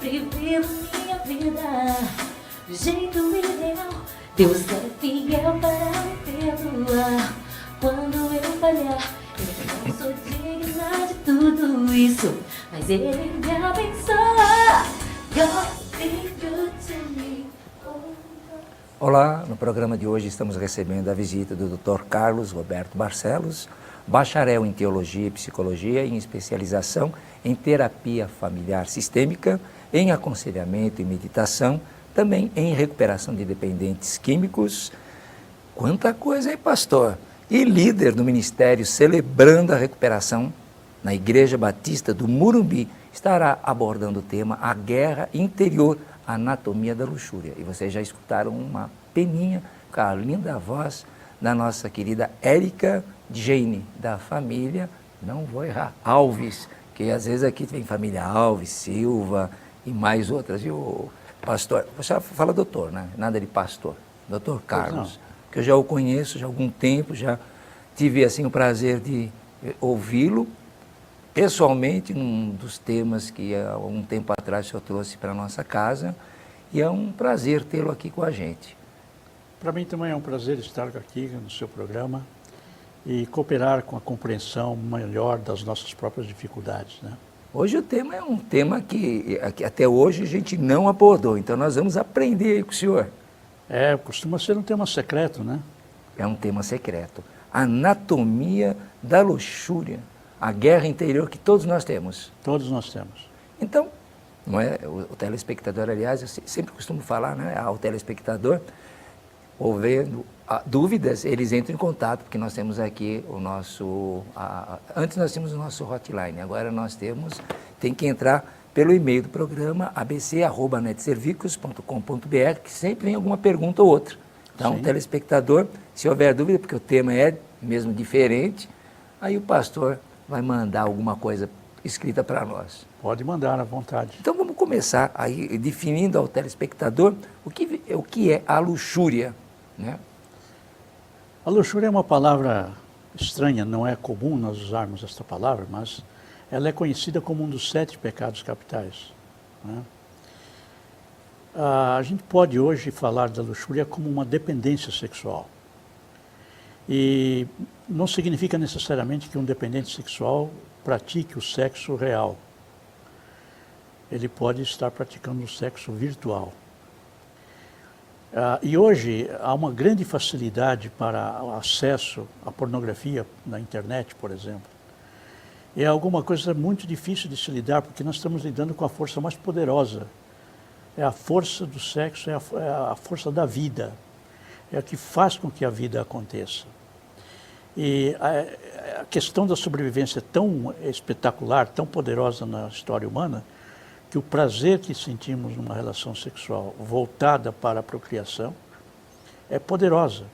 viver minha vida do jeito ideal. Deus é fiel para me perdoar quando eu falhar. Eu não sou digna de tudo isso, mas Ele me abençoa. God be good to me. Olá, no programa de hoje estamos recebendo a visita do Dr. Carlos Roberto Barcelos, bacharel em Teologia e Psicologia e em especialização em Terapia Familiar Sistêmica, em Aconselhamento e Meditação, também em Recuperação de Dependentes Químicos. Quanta coisa, hein, pastor? E líder do Ministério Celebrando a Recuperação na Igreja Batista do Morumbi, estará abordando o tema A Guerra Interior, Anatomia da Luxúria. E vocês já escutaram uma peninha com a linda voz da nossa querida Érica Jane, da família, não vou errar, Alves, que às vezes aqui tem família Alves, Silva e mais outras. E o pastor, você fala doutor, né? Nada de pastor, doutor Carlos, que eu já o conheço já há algum tempo, já tive assim o prazer de ouvi-lo pessoalmente num dos temas que há um tempo atrás o senhor trouxe para a nossa casa, e é um prazer tê-lo aqui com a gente. Para mim também é um prazer estar aqui no seu programa e cooperar com a compreensão melhor das nossas próprias dificuldades, né? Hoje o tema é um tema que até hoje a gente não abordou, então nós vamos aprender aí com o senhor. Costuma ser um tema secreto, né? É um tema secreto. Anatomia da luxúria. A guerra interior que todos nós temos. Todos nós temos. Então, não é, o telespectador, aliás, eu sempre costumo falar, né, ao telespectador, havendo dúvidas, eles entram em contato, porque nós temos aqui o nosso... antes nós tínhamos o nosso hotline, agora nós tem que entrar pelo e-mail do programa, abc@netservicos.com.br, que sempre vem alguma pergunta ou outra. Então, o telespectador, se houver dúvida, porque o tema é mesmo diferente, aí o pastor vai mandar alguma coisa escrita para nós. Pode mandar à vontade. Então vamos começar aí definindo ao telespectador o que é a luxúria, né? A luxúria é uma palavra estranha, não é comum nós usarmos esta palavra, mas ela é conhecida como um dos 7 pecados capitais, né? A gente pode hoje falar da luxúria como uma dependência sexual. E não significa necessariamente que um dependente sexual pratique o sexo real. Ele pode estar praticando o sexo virtual. E hoje há uma grande facilidade para o acesso à pornografia na internet, por exemplo. É alguma coisa muito difícil de se lidar, porque nós estamos lidando com a força mais poderosa. É a força do sexo, é a força da vida. É a que faz com que a vida aconteça. E a questão da sobrevivência é tão espetacular, tão poderosa na história humana, que o prazer que sentimos numa relação sexual voltada para a procriação é poderosa.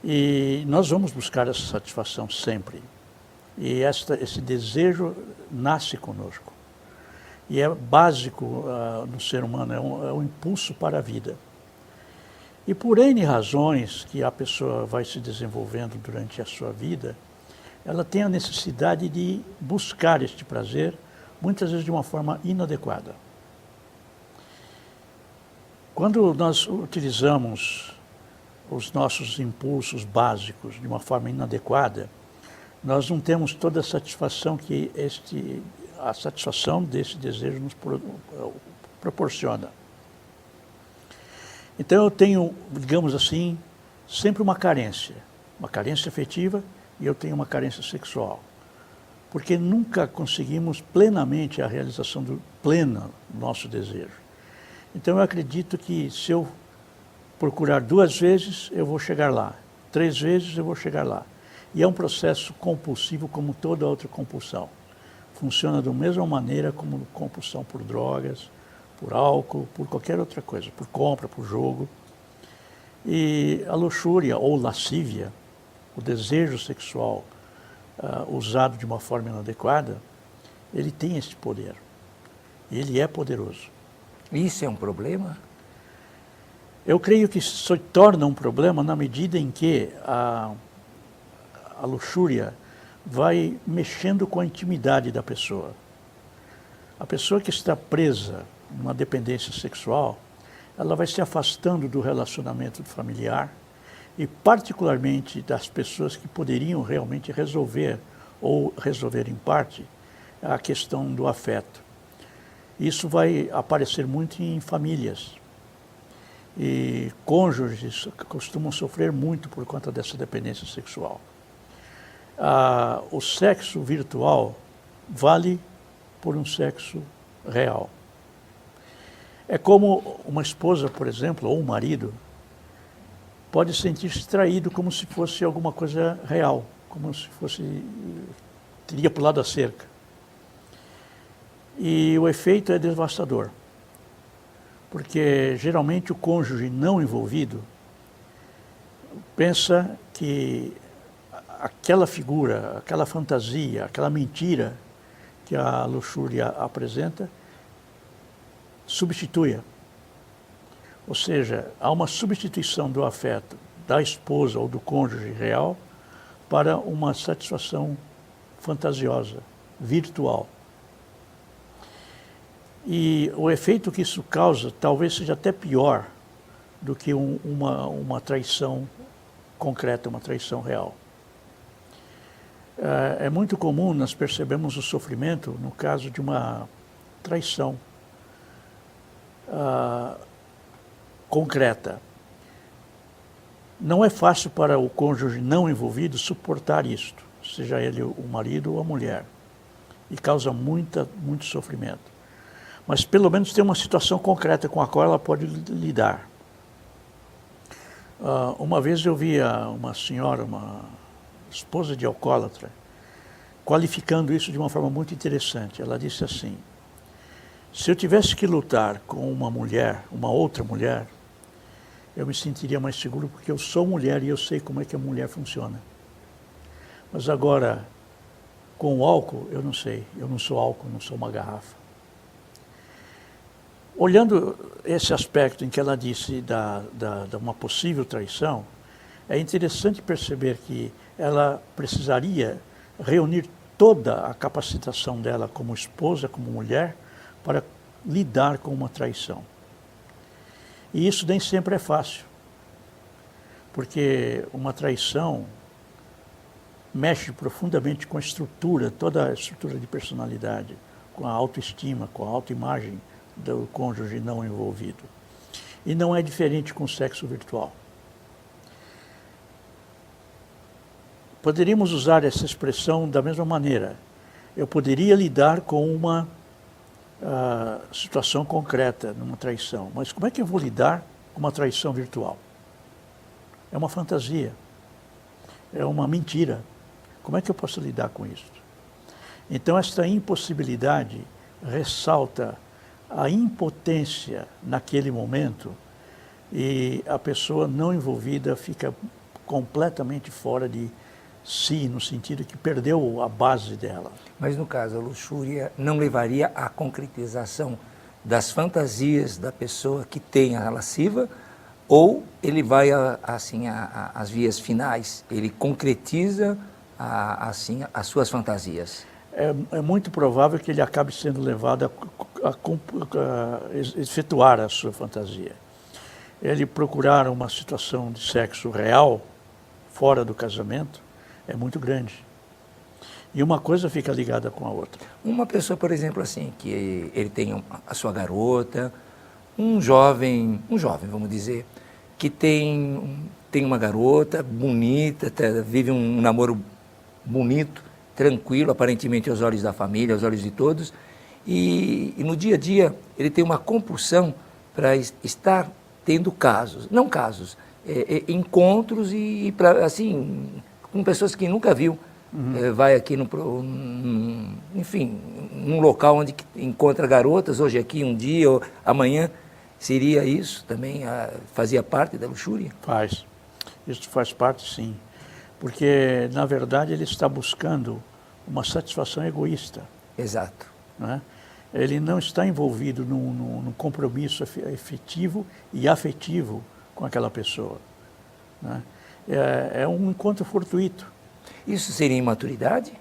E nós vamos buscar essa satisfação sempre. E esse desejo nasce conosco. E é básico no ser humano, é um impulso para a vida. E por N razões que a pessoa vai se desenvolvendo durante a sua vida, ela tem a necessidade de buscar este prazer, muitas vezes de uma forma inadequada. Quando nós utilizamos os nossos impulsos básicos de uma forma inadequada, nós não temos toda a satisfação que a satisfação desse desejo nos proporciona. Então eu tenho, digamos assim, sempre uma carência afetiva, e eu tenho uma carência sexual, porque nunca conseguimos plenamente a realização plena do nosso desejo. Então eu acredito que se eu procurar 2 vezes, eu vou chegar lá, 3 vezes eu vou chegar lá. E é um processo compulsivo como toda outra compulsão. Funciona da mesma maneira como compulsão por drogas, por álcool, por qualquer outra coisa, por compra, por jogo. E a luxúria ou lascívia, o desejo sexual usado de uma forma inadequada, ele tem esse poder. E ele é poderoso. Isso é um problema? Eu creio que se torna um problema na medida em que a luxúria vai mexendo com a intimidade da pessoa. A pessoa que está presa numa dependência sexual, ela vai se afastando do relacionamento familiar e particularmente das pessoas que poderiam realmente resolver, ou resolver em parte, a questão do afeto. Isso vai aparecer muito em famílias. E cônjuges costumam sofrer muito por conta dessa dependência sexual. O sexo virtual vale por um sexo real. É como uma esposa, por exemplo, ou um marido, pode sentir-se traído como se fosse alguma coisa real, como se fosse, teria pulado a cerca. E o efeito é devastador, porque geralmente o cônjuge não envolvido pensa que aquela figura, aquela fantasia, aquela mentira que a luxúria apresenta, substitui-a. Ou seja, há uma substituição do afeto da esposa ou do cônjuge real para uma satisfação fantasiosa, virtual. E o efeito que isso causa talvez seja até pior do que uma traição concreta, uma traição real. É muito comum nós percebemos o sofrimento no caso de uma traição concreta. Não é fácil para o cônjuge não envolvido suportar isto, seja ele o marido ou a mulher, e causa muito sofrimento. Mas pelo menos tem uma situação concreta com a qual ela pode lidar. Uma vez eu vi uma senhora, uma esposa de alcoólatra, qualificando isso de uma forma muito interessante. Ela disse assim: se eu tivesse que lutar com uma mulher, uma outra mulher, eu me sentiria mais seguro porque eu sou mulher e eu sei como é que a mulher funciona. Mas agora, com o álcool, eu não sei. Eu não sou álcool, não sou uma garrafa. Olhando esse aspecto em que ela disse de uma possível traição, é interessante perceber que ela precisaria reunir toda a capacitação dela como esposa, como mulher, para lidar com uma traição. E isso nem sempre é fácil, porque uma traição mexe profundamente com a estrutura, toda a estrutura de personalidade, com a autoestima, com a autoimagem do cônjuge não envolvido. E não é diferente com o sexo virtual. Poderíamos usar essa expressão da mesma maneira. Eu poderia lidar com uma situação concreta, numa traição, mas como é que eu vou lidar com uma traição virtual? É uma fantasia, é uma mentira. Como é que eu posso lidar com isso? Então, esta impossibilidade ressalta a impotência naquele momento e a pessoa não envolvida fica completamente fora de si, no sentido que perdeu a base dela. Mas no caso, a luxúria não levaria à concretização das fantasias da pessoa que tem a lasciva, ou ele vai assim às vias finais, ele concretiza assim as suas fantasias? É muito provável que ele acabe sendo levado a efetuar a sua fantasia. Ele procurar uma situação de sexo real, fora do casamento, é muito grande. E uma coisa fica ligada com a outra. Uma pessoa, por exemplo, assim, que ele tem a sua garota, um jovem, vamos dizer, que tem uma garota bonita, vive um namoro bonito, tranquilo, aparentemente aos olhos da família, aos olhos de todos, e no dia a dia ele tem uma compulsão para estar tendo encontros e assim, com pessoas que nunca viu. Vai aqui enfim, num local onde encontra garotas, hoje aqui, um dia, ou amanhã. Seria isso também, fazia parte da luxúria? Faz. Isso faz parte, sim. Porque, na verdade, ele está buscando uma satisfação egoísta. Exato. Né? Ele não está envolvido num compromisso efetivo e afetivo com aquela pessoa. Né? É um encontro fortuito. Isso seria imaturidade?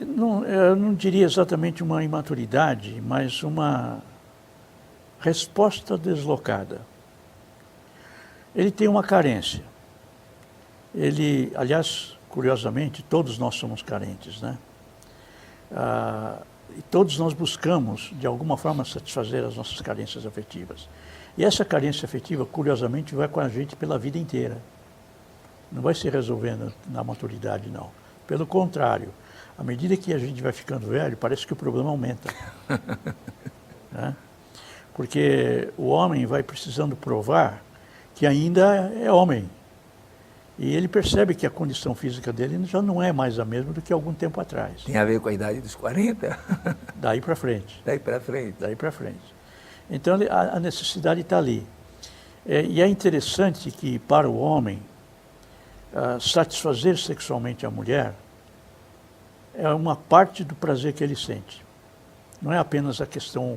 Eu não diria exatamente uma imaturidade, mas uma resposta deslocada. Ele tem uma carência. Ele, aliás, curiosamente, todos nós somos carentes, né? E todos nós buscamos, de alguma forma, satisfazer as nossas carências afetivas. E essa carência afetiva, curiosamente, vai com a gente pela vida inteira. Não vai se resolvendo na maturidade, não. Pelo contrário, à medida que a gente vai ficando velho, parece que o problema aumenta. Né? Porque o homem vai precisando provar que ainda é homem. E ele percebe que a condição física dele já não é mais a mesma do que algum tempo atrás. Tem a ver com a idade dos 40? Daí para frente. Daí para frente. Daí para frente. Então a necessidade está ali. E é interessante que para o homem, satisfazer sexualmente a mulher é uma parte do prazer que ele sente. Não é apenas a questão